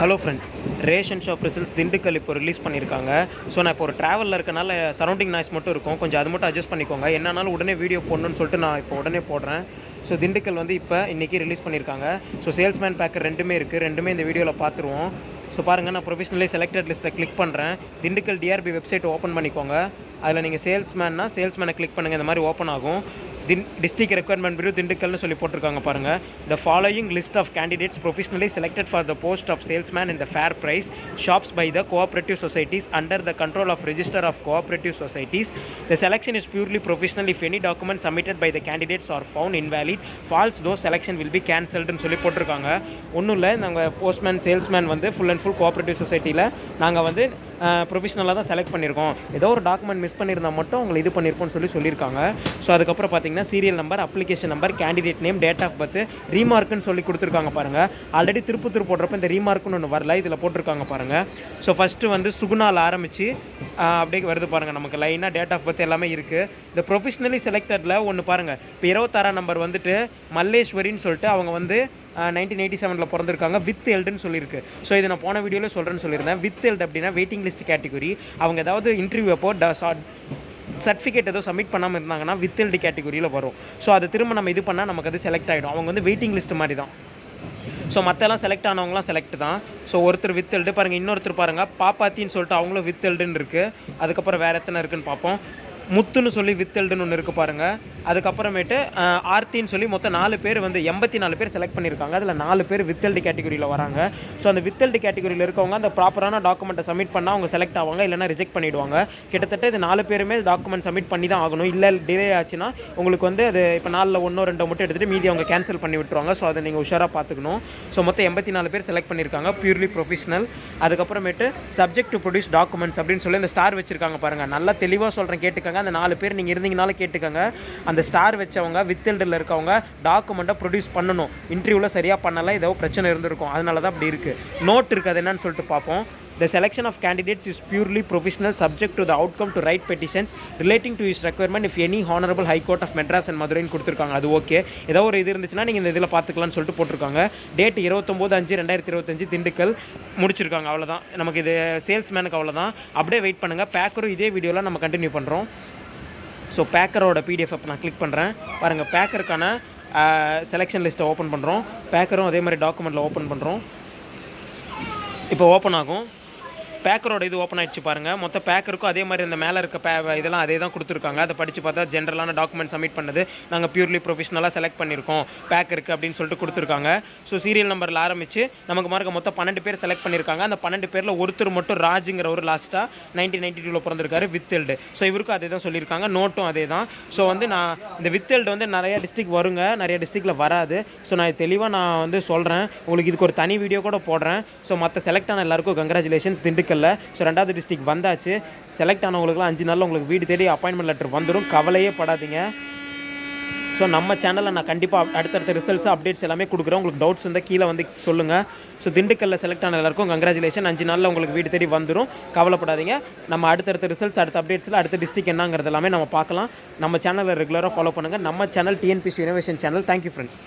Hello friends, ration shop results Dindigul இப்போ release பண்ணியிருக்காங்க. So நான் இப்போ ஒரு ட்ராவலில் இருக்கனால சரௌண்டிங் நாய்ஸ் மட்டும் இருக்கும், கொஞ்சம் அது மட்டும் அட்ஜஸ்ட் பண்ணிக்கோங்க. என்னன்னாலும் உடனே வீடியோ போடணும்னு சொல்லிட்டு நான் இப்போ உடனே போடுறேன். ஸோ திண்டுக்கல் வந்து இப்போ இன்றைக்கி ரிலீஸ் பண்ணியிருக்காங்க. ஸோ சேல்ஸ்மேன் பேக்கர் ரெண்டுமே இருக்குது, ரெண்டுமே இந்த வீடியோவில் பார்த்துருவோம். ஸோ பாருங்கள், நான் ப்ரொஃபஷனலி செலக்டட் லிஸ்ட்டை கிளிக் பண்ணுறேன். திண்டுக்கல் டிஆர்பி வெப்சைட் ஓப்பன் பண்ணிக்கோங்க. அதில் நீங்கள் சேல்ஸ்மேனை கிளிக் பண்ணுங்கள், இந்த மாதிரி ஓப்பன் ஆகும். டிஸ்ட்ரிக்ட் ரெக்யர்மெண்ட் பியூரோ திண்டுக்கல்னு சொல்லி போட்டிருக்காங்க பாருங்கள். The following list of candidates professionally selected for the post of salesman in the fair price shops by the cooperative societies under the control of register of cooperative societies. The selection is purely professional if any document submitted by the candidates are found invalid false though selection will be கேன்சல்டுன்னு சொல்லி போட்டிருக்காங்க. ஒன்றும் இல்லை, நாங்கள் postman salesman வந்து full and full cooperative சொசைட்டியில் நாங்கள் வந்து ப்ரொஃபஷனலாக தான் செலக்ட் பண்ணியிருக்கோம். ஏதோ ஒரு டாக்குமெண்ட் மிஸ் பண்ணியிருந்தால் மட்டும் உங்களை இது பண்ணியிருப்போம்னு சொல்லியிருக்காங்க. ஸோ அதுக்கப்புறம் பார்த்தீங்கன்னா serial number, application number, candidate name, date of birth, ரீமார்க்குன்னு சொல்லி கொடுத்துருக்காங்க பாருங்கள். ஆல்ரெடி திருப்பத்தூர் போடுறப்ப இந்த ரீமார்க்குன்னு ஒன்று வரல, இதில் போட்டிருக்காங்க பாருங்கள். ஸோ ஃபஸ்ட்டு வந்து சுகுணால் ஆரம்பித்து அப்படியே வருது பாருங்கள், நமக்கு லைனாக டேட் ஆஃப் பர்த் எல்லாமே இருக்குது. இந்த ப்ரொஃபஷனலி செலக்டடில் ஒன்று பாருங்கள், இப்போ 26ஆம் நம்பர் வந்துட்டு மல்லேஸ்வரின்னு சொல்லிட்டு அவங்க வந்து 1987 பிறந்திருக்காங்க. வித் எல்டுன்னு சொல்லியிருக்கு. ஸோ இது நான் போன வீடியோவில் சொல்கிறேன்னு சொல்லியிருந்தேன். வித் எல்டு அப்படின்னா வெயிட்டிங் லிஸ்ட் கேட்டகரி. அவங்க ஏதாவது இன்டர்வியூ அப்போ சர்டிஃபிகேட் ஏதோ சப்மிட் பண்ணாமல் இருந்தாங்கன்னா வித் எல்டு கேட்டகரியில் வரும். ஸோ அதை திரும்ப நம்ம இது பண்ணால் நமக்கு அது செலக்ட் ஆகிடும். அவங்க வந்து வெயிட்டிங் லிஸ்ட் மாதிரி தான். ஸோ மற்றெல்லாம் செலக்ட் ஆனவங்களாம் செலக்ட் தான். ஸோ ஒருத்தர் வித் எல்டு பாருங்கள், இன்னொருத்தர் பாருங்கள் பாப்பாத்தின்னு சொல்லிட்டு அவங்களும் வித் எல்டுன்னு இருக்குது. அதுக்கப்புறம் வேறு எத்தனை இருக்குதுன்னு பார்ப்போம். முத்துன்னு சொல்லி வித் எல்டுன்னு ஒன்று இருக்குது பாருங்கள். அதுக்கப்புறமேட்டு ஆர்த்தின்னு சொல்லி மொத்தம் 4 பேர் வந்து 84 பேர் செலக்ட் பண்ணியிருக்காங்க. அதில் 4 பேர் வித் எல்டு கேட்டகரியில் வராங்க. ஸோ அந்த வித் எல்டு கேட்டகரியில் இருக்கவங்க அந்த ப்ராப்பரான டாக்குமெண்ட்டை சப்மிட் பண்ணால் அவங்க செலக்ட் ஆவாங்க, இல்லைனா ரிஜெக்ட் பண்ணிவிடுவாங்க. கிட்டத்தட்ட இது 4 பேருமே டாக்குமெண்ட் சப்மிட் பண்ணி தான் ஆகணும். இல்லை டிலே ஆச்சுன்னா உங்களுக்கு வந்து அது இப்போ 4ல் 1-2 மட்டும் எடுத்துகிட்டு மீதி அவங்க கேன்சல் பண்ணி விட்டுருவாங்க. ஸோ அதை நீங்கள் உஷாராக பார்த்துக்கணும். ஸோ மொத்தம் 84 பேர் செலக்ட் பண்ணியிருக்காங்க, பியூர்லி ப்ரொஃபஷனல். அதுக்கப்புறமேட்டு சப்ஜெக்ட் டு ப்ரொடியூஸ் டாக்குமெண்ட்ஸ் அப்படின்னு சொல்லி இந்த ஸ்டார் வச்சுருக்காங்க பாருங்கள். நல்லா தெளிவாக சொல்கிறேன், கேட்டுக்கங்க. அந்த 4 பேர் நீங்கள் இருந்தீங்கனாலும் கேட்டுக்கங்க. அந்த ஸ்டார் வச்சவங்க வித் எல்டில் இருக்கவங்க டாக்குமெண்ட்டை ப்ரொடியூஸ் பண்ணணும். இன்டர்வியூவில் சரியாக பண்ணலை, ஏதோ பிரச்சனை இருந்திருக்கும், அதனால தான் அப்படி இருக்குது. நோட் இருக்குது, அது என்னன்னு சொல்லிட்டு பார்ப்போம். The selection of candidates is purely professional, subject to the outcome to write petitions relating to his requirement if any Honorable High Court of Madras and Madurai கொடுத்துருக்காங்க. அது ஓகே. ஏதோ ஒரு இது இருந்துச்சுன்னா நீங்கள் இந்த இதில் பார்த்துக்கலாம்னு சொல்லிட்டு போட்டிருக்காங்க. டேட் 29/5/2025 திண்டுக்கல் முடிச்சிருக்காங்க. அவ்வளோதான், நமக்கு இது சேல்ஸ்மேனுக்கு அவ்வளோதான். அப்படியே வெயிட் பண்ணுங்கள். பேக்கரும் இதே வீடியோவில் நம்ம கண்டினியூ பண்ணுறோம். ஸோ பேக்கரோட பிடிஎஃப் நான் கிளிக் பண்ணுறேன் பாருங்கள். பேக்கருக்கான செலெக்ஷன் லிஸ்ட்டை ஓப்பன் பண்ணுறோம். பேக்கரும் அதே மாதிரி டாக்குமெண்ட்டில் ஓப்பன் பண்ணுறோம். இப்போ ஓப்பன் ஆகும். பேக்கரோட இது ஓப்பன் ஆகிடுச்சு பாருங்கள். மொத்த பேக்கருக்கும் அதே மாதிரி இந்த மேலே இருக்க இதெல்லாம் அதே தான் கொடுத்துருக்காங்க. அதை படித்து பார்த்தா ஜென்ரலான டாக்குமெண்ட் சப்மிட் பண்ணது நாங்கள் பியூர்லி ப்ரொஃபஷனலாக செலக்ட் பண்ணியிருக்கோம் பேக்கருக்கு அப்படின்னு சொல்லிட்டு கொடுத்துருக்காங்க. ஸோ சீரியல் நம்பரில் ஆரம்பித்து நமக்கு மார்க்க மொத்தம் 12 பேர் செலக்ட் பண்ணியிருக்காங்க. அந்த 12 பேரில் ஒருத்தர் மட்டும் ராஜுங்கிற ஒரு லாஸ்ட்டாக 1992 பிறந்திருக்காரு, வித் எல்டு. ஸோ இவருக்கும் அதே தான் சொல்லியிருக்காங்க, நோட்டும் அதே தான். ஸோ வந்து நான் இந்த வித் எல்டு வந்து நிறைய டிஸ்ட்ரிக்ட் வருங்க, நிறைய டிஸ்ட்ரிக்டில் வராது. ஸோ நான் தெளிவாக நான் வந்து சொல்கிறேன் உங்களுக்கு. இதுக்கு ஒரு தனி வீடியோ கூட போடுறேன். ஸோ மற்ற செலக்ட் ஆன எல்லாருக்கும் கங்க்ராச்சுலேஷன்ஸ். திண்டுக்கல்ல ஸோ 2வது டிஸ்ட்ரிக்ட் வந்தாச்சு. செலக்ட் ஆனவங்களுக்குலாம் 5 நாளில் உங்களுக்கு வீடு தேடி அப்பாயின்மெண்ட் லெட்டர் வந்துடும், கவலையே படாதீங்க. ஸோ நம்ம சேனலில் நான் கண்டிப்பாக அடுத்தடுத்த ரிசல்ட்ஸ் அப்டேட்ஸ் எல்லாமே கொடுக்குறேன். உங்களுக்கு டவுட்ஸ் இருந்தால் கீழே வந்து சொல்லுங்கள். ஸோ திண்டுக்கல்ல செலக்ட் ஆன எல்லாருக்கும் கங்க்ராச்சுலேஷன். 5 நாளில் உங்களுக்கு வீடு தேடி வந்துடும், கவலைப்படாதீங்க. நம்ம அடுத்தடுத்த ரிசல்ட்ஸ், அடுத்த அப்டேட்ஸில் அடுத்த டிஸ்ட்ரிக்ட் என்னங்கிறது எல்லாமே நம்ம பார்க்கலாம். நம்ம சேனலில் ரெகுலராக ஃபாலோ பண்ணுங்கள். நம்ம channel TNPC innovation channel. Thank you friends.